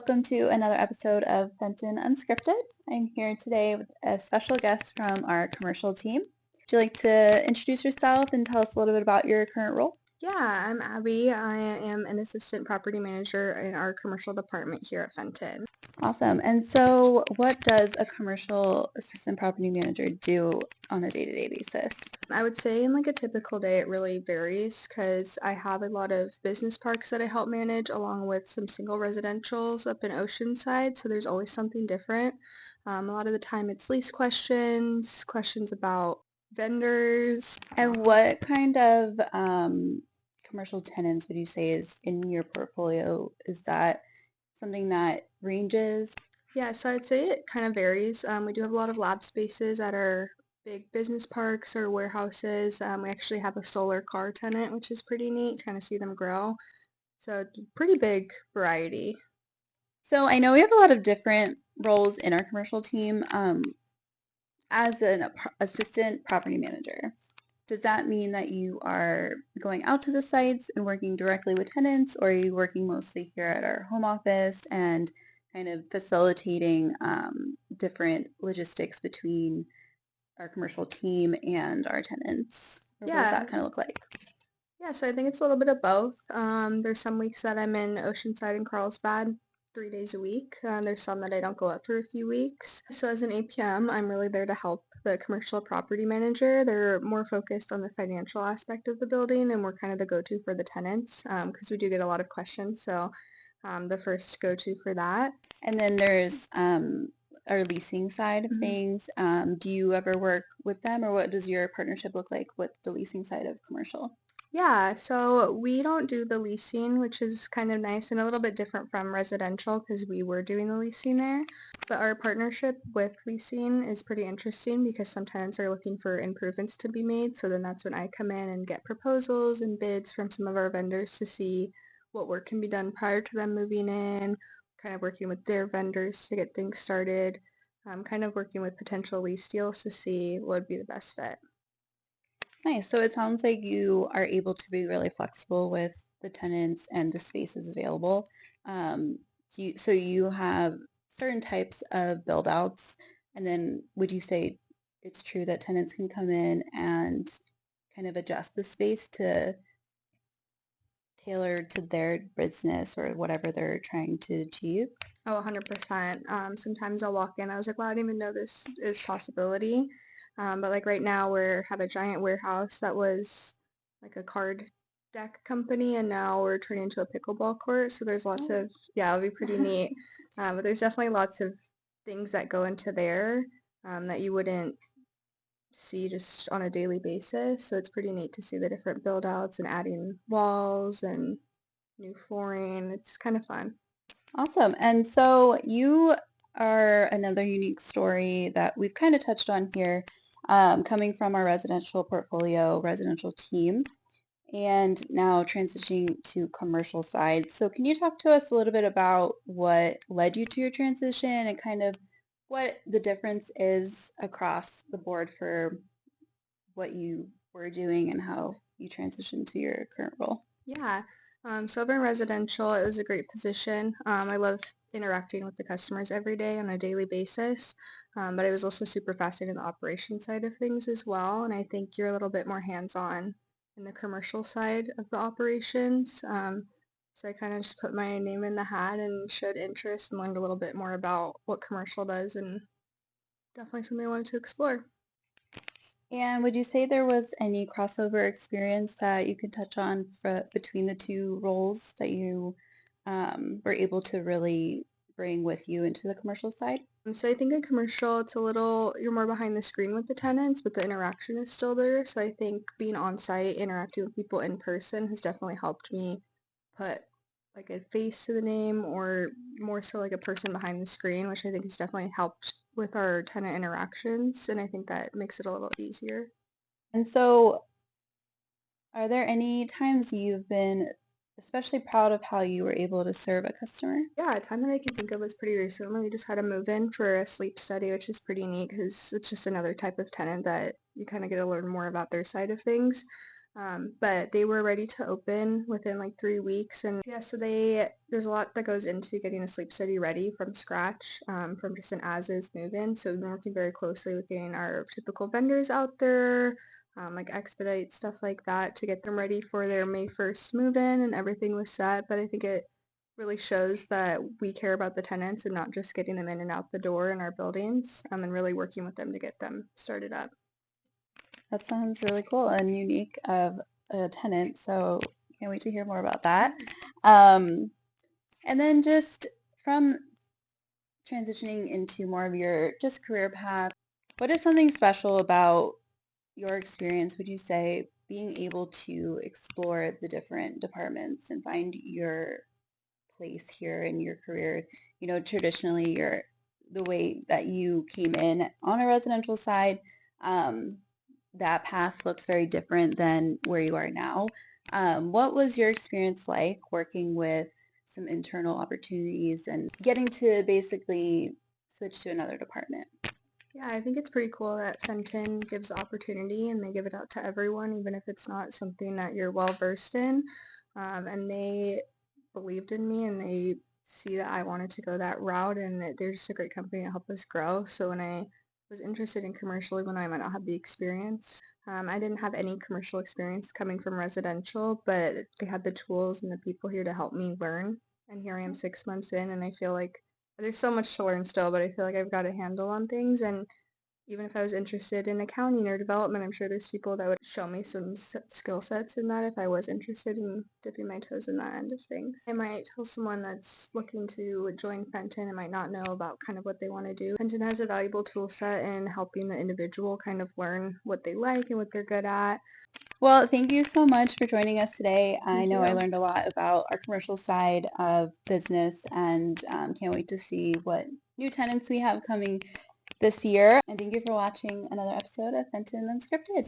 welcome to another episode of Fenton Unscripted. I'm here today with a special guest from our commercial team. Would you like to introduce yourself and tell us a little bit about your current role? Yeah, I'm Abby. I am an assistant property manager in our commercial department here at Fenton. Awesome. And so what does a commercial assistant property manager do on a day-to-day basis? I would say in like a typical day, it really varies because I have a lot of business parks that I help manage along with some single residentials up in Oceanside. So there's always something different. A lot of the time it's lease questions, questions about vendors. And what kind of commercial tenants would you say is in your portfolio? Is that something that ranges? Yeah, so I'd say it kind of varies. We do have a lot of lab spaces at our big business parks or warehouses. We actually have a solar car tenant, which is pretty neat, kind of see them grow. So pretty big variety. So I know we have a lot of different roles in our commercial team. As an assistant property manager, does that mean that you are going out to the sites and working directly with tenants, or are you working mostly here at our home office and kind of facilitating different logistics between our commercial team and our tenants? Or what does Yeah, that kind of look like? yeah, so I think it's a little bit of both. There's some weeks that I'm in Oceanside and Carlsbad 3 days a week. There's some that I don't go up for a few weeks. So as an APM, I'm really there to help the commercial property manager. They're more focused on the financial aspect of the building, and we're kind of the go-to for the tenants because we do get a lot of questions. So the first go-to for that. And then there's our leasing side of things. Do you ever work with them, or what does your partnership look like with the leasing side of commercial? Yeah, so we don't do the leasing, which is kind of nice and a little bit different from residential because we were doing the leasing there. But our partnership with leasing is pretty interesting because some tenants are looking for improvements to be made. So then that's when I come in and get proposals and bids from some of our vendors to see what work can be done prior to them moving in, kind of working with their vendors to get things started, kind of working with potential lease deals to see what would be the best fit. Nice. So it sounds like you are able to be really flexible with the tenants and the spaces available. So you have certain types of build outs, and then would you say it's true that tenants can come in and kind of adjust the space to tailor to their business or whatever they're trying to achieve? Oh, 100%. Sometimes I'll walk in, I was like, wow, I didn't even know this is possibility. But like right now we have a giant warehouse that was like a card deck company and now we're turning into a pickleball court. So there's lots of, yeah, it'll be pretty neat. But there's definitely lots of things that go into there that you wouldn't see just on a daily basis. So it's pretty neat to see the different build outs and adding walls and new flooring. It's kind of fun. Awesome. And so you are another unique story that we've kind of touched on here, coming from our residential portfolio, residential team, and now transitioning to commercial side. So can you talk to us a little bit about what led you to your transition and kind of what the difference is across the board for what you were doing and how you transitioned to your current role? Yeah. So over in residential, it was a great position. I love interacting with the customers every day on a daily basis. But I was also super fascinated in the operation side of things as well. And I think you're a little bit more hands-on in the commercial side of the operations. So I kind of just put my name in the hat and showed interest and learned a little bit more about what commercial does and definitely something I wanted to explore. And would you say there was any crossover experience that you could touch on between the two roles that you were able to really bring with you into the commercial side? So I think in commercial, it's a little, you're more behind the screen with the tenants, but the interaction is still there. So I think being on site, interacting with people in person has definitely helped me put like a face to the name or more so like a person behind the screen, which I think has definitely helped with our tenant interactions. And I think that makes it a little easier. And so, are there any times you've been especially proud of how you were able to serve a customer? Yeah, a time that I can think of was pretty recently. We just had a move-in for a sleep study, which is pretty neat because it's just another type of tenant that you kind of get to learn more about their side of things. But they were ready to open within like 3 weeks. And yeah, so there's a lot that goes into getting a sleep study ready from scratch, from just an as-is move-in. So we've been working very closely with getting our typical vendors out there, like expedite stuff like that, to get them ready for their May 1st move-in, and everything was set. But I think it really shows that we care about the tenants and not just getting them in and out the door in our buildings, and really working with them to get them started up. That sounds really cool and unique of a tenant, so can't wait to hear more about that. And then just from transitioning into more of your just career path, what is something special about your experience, would you say, being able to explore the different departments and find your place here in your career? You know, traditionally, the way that you came in on a residential side, um, that path looks very different than where you are now. What was your experience like working with some internal opportunities and getting to basically switch to another department? Yeah, I think it's pretty cool that Fenton gives opportunity and they give it out to everyone, even if it's not something that you're well versed in. And they believed in me and they see that I wanted to go that route, and that they're just a great company to help us grow. So when I was interested in commercial, even though I might not have the experience, I didn't have any commercial experience coming from residential, but they had the tools and the people here to help me learn. And here I am 6 months in, and I feel like there's so much to learn still, but I feel like I've got a handle on things. And even if I was interested in accounting or development, I'm sure there's people that would show me some skill sets in that if I was interested in dipping my toes in that end of things. I might tell someone that's looking to join Fenton and might not know about kind of what they want to do. Fenton has a valuable tool set in helping the individual kind of learn what they like and what they're good at. Well, thank you so much for joining us today. I Thank know I you. learned a lot about our commercial side of business and can't wait to see what new tenants we have coming this year. And thank you for watching another episode of Fenton Unscripted.